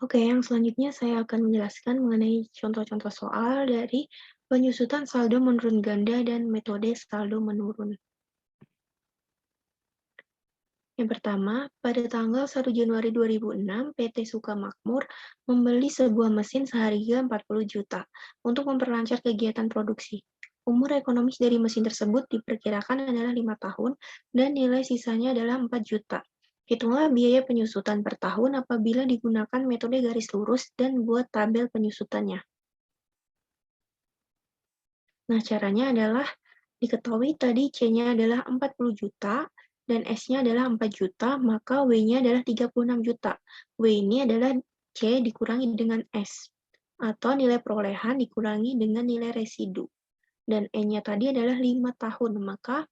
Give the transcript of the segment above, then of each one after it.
Oke, yang selanjutnya saya akan menjelaskan mengenai contoh-contoh soal dari penyusutan saldo menurun ganda dan metode saldo menurun. Yang pertama, pada tanggal 1 Januari 2006, PT Sukamakmur membeli sebuah mesin seharga 40 juta untuk memperlancar kegiatan produksi. Umur ekonomis dari mesin tersebut diperkirakan adalah 5 tahun dan nilai sisanya adalah 4 juta. Hitunglah biaya penyusutan per tahun apabila digunakan metode garis lurus dan buat tabel penyusutannya. Nah, caranya adalah diketahui tadi C-nya adalah 40 juta dan S-nya adalah 4 juta, maka W-nya adalah 36 juta. W ini adalah C dikurangi dengan S, atau nilai perolehan dikurangi dengan nilai residu. Dan N-nya tadi adalah 5 tahun, maka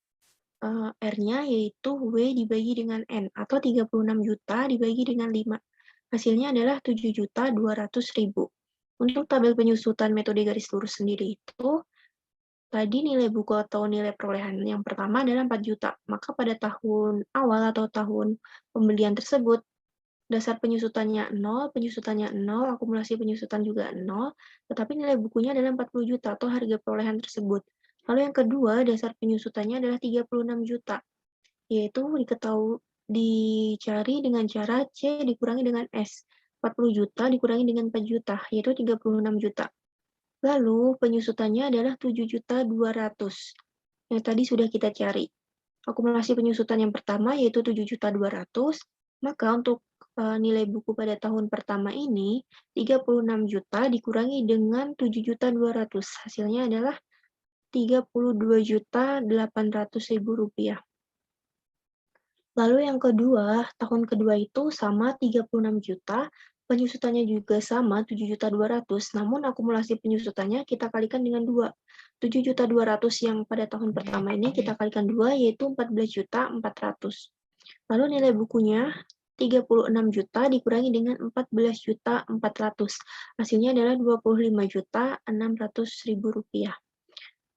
R-nya yaitu W dibagi dengan N, atau 36 juta dibagi dengan 5. Hasilnya adalah 7.200.000. Untuk tabel penyusutan metode garis lurus sendiri itu, tadi nilai buku atau nilai perolehan yang pertama adalah 4 juta. Maka pada tahun awal atau tahun pembelian tersebut, dasar penyusutannya 0, penyusutannya 0, akumulasi penyusutan juga 0, tetapi nilai bukunya adalah 40 juta atau harga perolehan tersebut. Lalu yang kedua, dasar penyusutannya adalah 36 juta, yaitu dicari dengan cara C dikurangi dengan S. 40 juta dikurangi dengan 4 juta, yaitu 36 juta. Lalu penyusutannya adalah 7.200.000 yang tadi sudah kita cari. Akumulasi penyusutan yang pertama yaitu 7.200.000, maka untuk nilai buku pada tahun pertama ini 36 juta dikurangi dengan 7.200.000. Hasilnya adalah 32.800.000 rupiah. Lalu yang kedua, tahun kedua itu sama 36 juta, penyusutannya juga sama 7.200.000, namun akumulasi penyusutannya kita kalikan dengan 2. 7.200.000 yang pada tahun pertama ini kita kalikan 2, yaitu 14.400.000. Lalu nilai bukunya 36 juta dikurangi dengan 14.400.000. Hasilnya adalah 25.600.000 rupiah.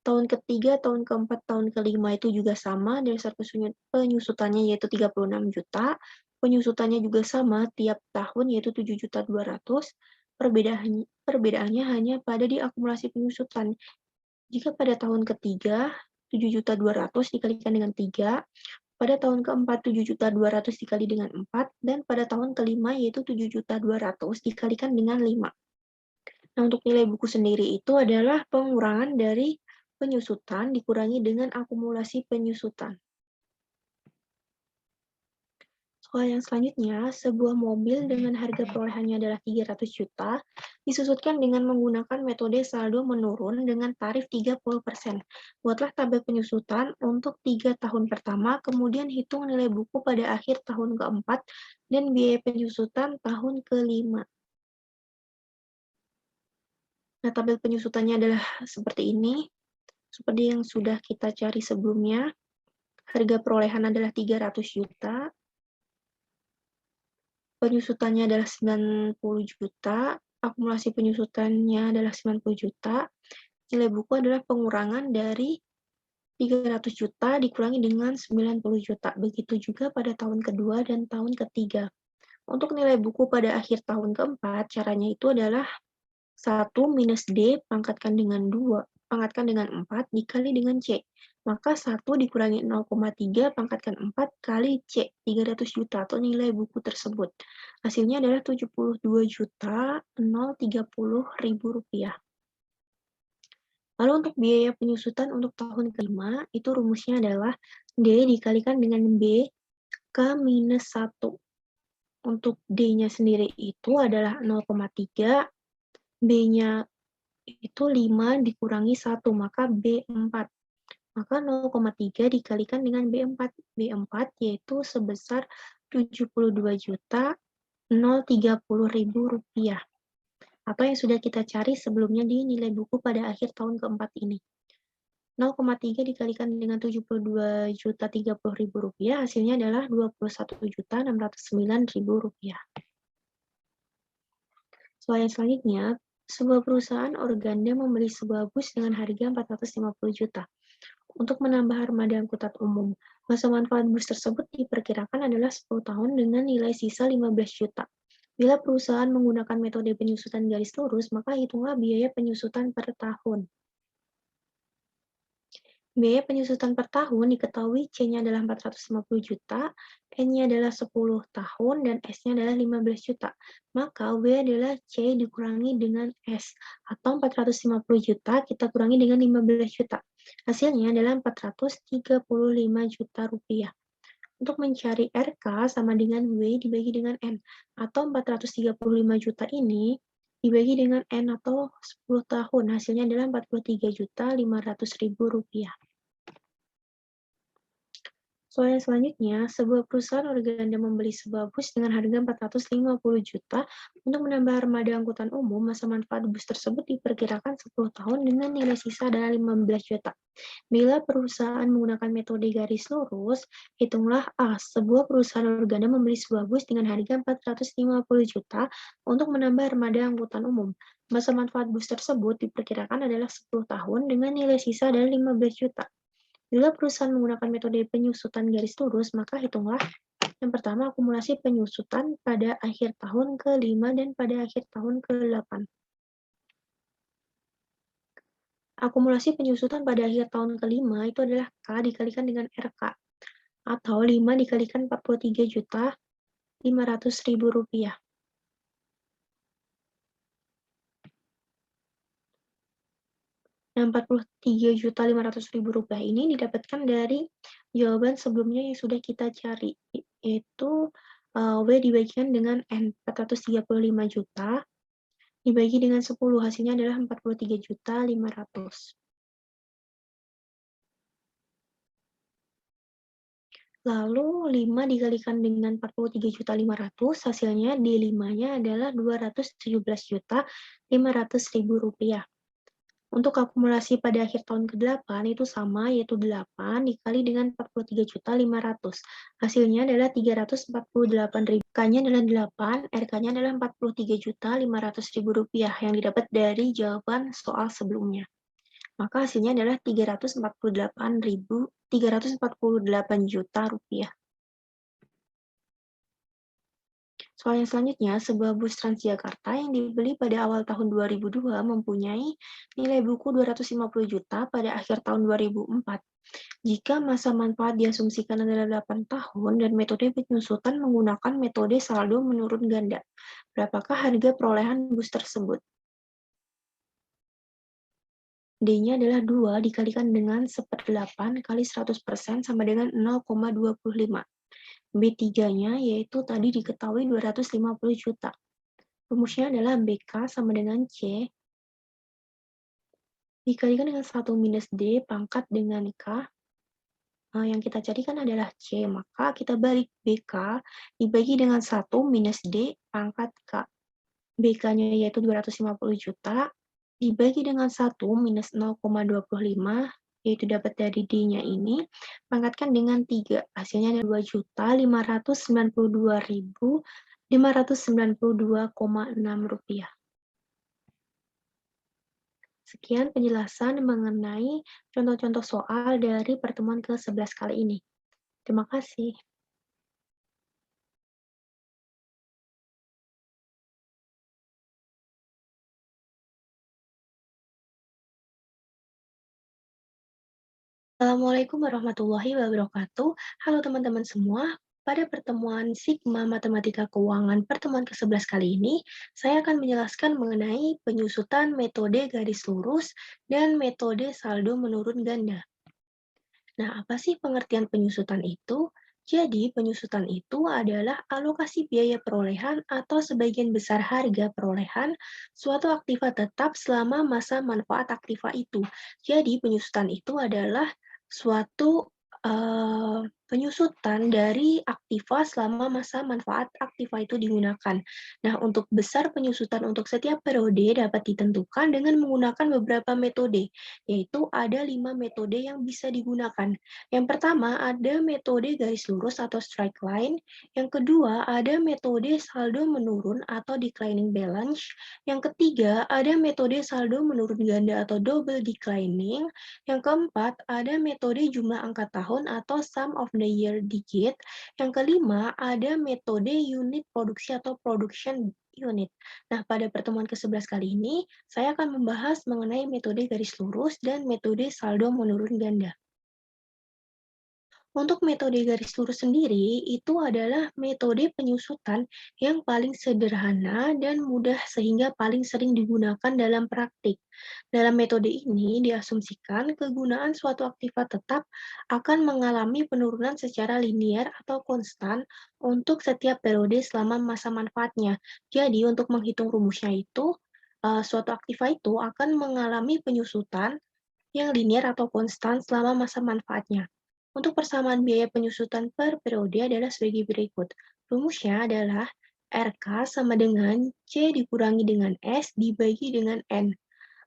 Tahun ketiga, tahun keempat, tahun kelima itu juga sama, dasar penyusutannya yaitu 36 juta, penyusutannya juga sama tiap tahun yaitu 7.200.000, perbedaannya hanya pada di akumulasi penyusutan. Jika pada tahun ketiga, 7.200.000 dikalikan dengan 3, pada tahun keempat 7.200.000 dikali dengan 4, dan pada tahun kelima yaitu 7.200.000 dikalikan dengan 5. Nah, untuk nilai buku sendiri itu adalah pengurangan dari penyusutan dikurangi dengan akumulasi penyusutan. Soal yang selanjutnya, sebuah mobil dengan harga perolehannya adalah 300 juta disusutkan dengan menggunakan metode saldo menurun dengan tarif 30%. Buatlah tabel penyusutan untuk 3 tahun pertama, kemudian hitung nilai buku pada akhir tahun keempat dan biaya penyusutan tahun kelima. Nah, tabel penyusutannya adalah seperti ini. Seperti yang sudah kita cari sebelumnya, harga perolehan adalah 300 juta, penyusutannya adalah 90 juta, akumulasi penyusutannya adalah 90 juta, nilai buku adalah pengurangan dari 300 juta dikurangi dengan 90 juta. Begitu juga pada tahun kedua dan tahun ketiga. Untuk nilai buku pada akhir tahun keempat, caranya itu adalah 1 minus D pangkatkan dengan 2, pangkatkan dengan 4 dikali dengan C. Maka 1 dikurangi 0,3 pangkatkan 4 kali C, 300 juta atau nilai buku tersebut. Hasilnya adalah 72.030.000 rupiah. Lalu untuk biaya penyusutan untuk tahun kelima, itu rumusnya adalah D dikalikan dengan B K minus 1. Untuk D-nya sendiri itu adalah 0,3, B-nya itu 5 dikurangi 1, maka B4. Maka 0,3 dikalikan dengan B4. B4 yaitu sebesar 72.030.000 rupiah. Atau yang sudah kita cari sebelumnya di nilai buku pada akhir tahun keempat ini. 0,3 dikalikan dengan 72.030.000 rupiah, hasilnya adalah 21.609.000 rupiah. Soal yang selanjutnya, sebuah perusahaan organda membeli sebuah bus dengan harga 450 juta untuk menambah armada angkutan umum. Masa manfaat bus tersebut diperkirakan adalah 10 tahun dengan nilai sisa 15 juta. Bila perusahaan menggunakan metode penyusutan garis lurus, maka hitunglah biaya penyusutan per tahun. Biaya penyusutan per tahun diketahui C-nya adalah 450 juta, N-nya adalah 10 tahun, dan S-nya adalah 15 juta. Maka W adalah C dikurangi dengan S, atau 450 juta kita kurangi dengan 15 juta. Hasilnya adalah 435 juta rupiah. Untuk mencari RK sama dengan W dibagi dengan N, atau 435 juta ini dibagi dengan N atau 10 tahun, hasilnya adalah 43.500.000 rupiah. Soal yang selanjutnya, sebuah perusahaan organda membeli sebuah bus dengan harga 450 juta untuk menambah armada angkutan umum. Masa manfaat bus tersebut diperkirakan 10 tahun dengan nilai sisa adalah 15 juta. Bila perusahaan menggunakan metode garis lurus, hitunglah A. Sebuah perusahaan organda membeli sebuah bus dengan harga 450 juta untuk menambah armada angkutan umum. Masa manfaat bus tersebut diperkirakan adalah 10 tahun dengan nilai sisa adalah 15 juta. Bila perusahaan menggunakan metode penyusutan garis lurus, maka hitunglah yang pertama akumulasi penyusutan pada akhir tahun ke-5 dan pada akhir tahun ke-8. Akumulasi penyusutan pada akhir tahun ke-5 itu adalah K dikalikan dengan RK, atau 5 dikalikan 43.500.000 rupiah. Nah, 43.500.000 rupiah ini didapatkan dari jawaban sebelumnya yang sudah kita cari, yaitu W dibagikan dengan N, 435 juta, dibagi dengan 10, hasilnya adalah 43.500.000. Lalu 5 dikalikan dengan 43.500.000, hasilnya D5-nya adalah 217.500.000 rupiah. Untuk akumulasi pada akhir tahun ke-8 itu sama, yaitu 8 dikali dengan 43.500.000. Hasilnya adalah 348.000. K-nya adalah 8, RK-nya adalah 43.500.000 rupiah yang didapat dari jawaban soal sebelumnya. Maka hasilnya adalah 348 juta rupiah. Soal yang selanjutnya, sebuah bus Transjakarta yang dibeli pada awal tahun 2002 mempunyai nilai buku 250 juta pada akhir tahun 2004. Jika masa manfaat diasumsikan adalah 8 tahun dan metode penyusutan menggunakan metode saldo menurun ganda, berapakah harga perolehan bus tersebut? D-nya adalah 2 dikalikan dengan 1/8 kali 100% sama dengan 0,25. B3-nya yaitu tadi diketahui 250 juta. Rumusnya adalah BK sama dengan C dikalikan dengan 1 minus D pangkat dengan K. Yang kita carikan adalah C, maka kita balik BK dibagi dengan 1 minus D pangkat K. BK-nya yaitu 250 juta, dibagi dengan 1 minus 0,25, yaitu dapat dari D-nya ini, pangkatkan dengan 3, hasilnya ada 2.592.592,6 rupiah. Sekian penjelasan mengenai contoh-contoh soal dari pertemuan ke-11 kali ini. Terima kasih. Assalamualaikum warahmatullahi wabarakatuh. Halo teman-teman semua. Pada pertemuan Sigma Matematika Keuangan pertemuan ke-11 kali ini, saya akan menjelaskan mengenai penyusutan metode garis lurus dan metode saldo menurun ganda. Nah, apa sih pengertian penyusutan itu? Jadi, penyusutan itu adalah alokasi biaya perolehan atau sebagian besar harga perolehan suatu aktiva tetap selama masa manfaat aktiva itu. Jadi, penyusutan itu adalah suatu penyusutan dari aktiva selama masa manfaat aktiva itu digunakan. Nah, untuk besar penyusutan untuk setiap periode dapat ditentukan dengan menggunakan beberapa metode, yaitu ada 5 metode yang bisa digunakan. Yang pertama, ada metode garis lurus atau straight line. Yang kedua, ada metode saldo menurun atau declining balance. Yang ketiga, ada metode saldo menurun ganda atau double declining. Yang keempat, ada metode jumlah angka tahun atau sum of the metode year digit. Yang kelima, ada metode unit produksi atau production unit. Nah, pada pertemuan ke-11 kali ini, saya akan membahas mengenai metode garis lurus dan metode saldo menurun ganda. Untuk metode garis lurus sendiri, itu adalah metode penyusutan yang paling sederhana dan mudah sehingga paling sering digunakan dalam praktik. Dalam metode ini, diasumsikan kegunaan suatu aktiva tetap akan mengalami penurunan secara linier atau konstan untuk setiap periode selama masa manfaatnya. Jadi, untuk menghitung rumusnya itu, suatu aktiva itu akan mengalami penyusutan yang linier atau konstan selama masa manfaatnya. Untuk persamaan biaya penyusutan per periode adalah sebagai berikut. Rumusnya adalah RK sama dengan C dikurangi dengan S dibagi dengan N,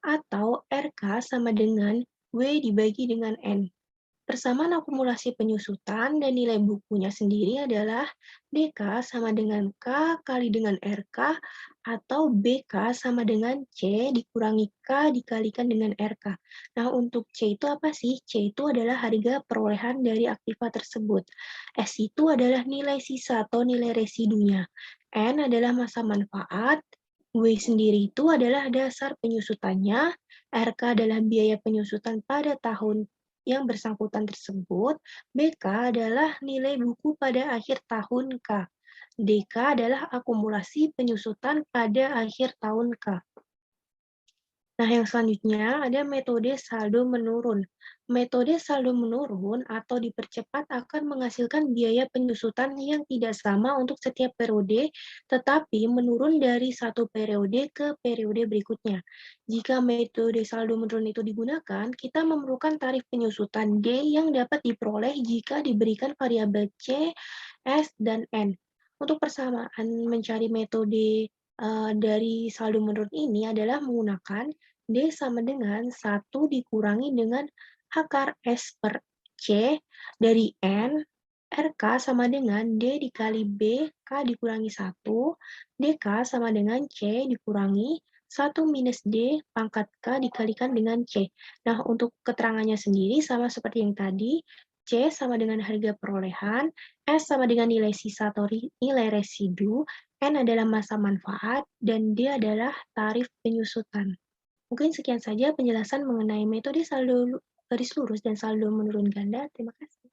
atau RK sama dengan W dibagi dengan N. Persamaan akumulasi penyusutan dan nilai bukunya sendiri adalah DK sama dengan K kali dengan RK atau BK sama dengan C dikurangi K dikalikan dengan RK. Nah, untuk C itu apa sih? C itu adalah harga perolehan dari aktiva tersebut. S itu adalah nilai sisa atau nilai residunya. N adalah masa manfaat. W sendiri itu adalah dasar penyusutannya. RK adalah biaya penyusutan pada tahun yang bersangkutan tersebut. BK adalah nilai buku pada akhir tahun K. DK adalah akumulasi penyusutan pada akhir tahun K. Nah, yang selanjutnya ada metode saldo menurun. Metode saldo menurun atau dipercepat akan menghasilkan biaya penyusutan yang tidak sama untuk setiap periode, tetapi menurun dari satu periode ke periode berikutnya. Jika metode saldo menurun itu digunakan, kita memerlukan tarif penyusutan D yang dapat diperoleh jika diberikan variabel C, S, dan N. Untuk persamaan mencari metode dari saldo menurun ini adalah menggunakan D sama dengan 1 dikurangi dengan akar S per C dari N, RK sama dengan D dikali B, K dikurangi 1, DK sama dengan C dikurangi 1 minus D pangkat K dikalikan dengan C. Nah, untuk keterangannya sendiri sama seperti yang tadi, C sama dengan harga perolehan, S sama dengan nilai sisa atau nilai residu, N adalah masa manfaat, dan D adalah tarif penyusutan. Mungkin sekian saja penjelasan mengenai metode saldo garis lurus dan saldo menurun ganda. Terima kasih.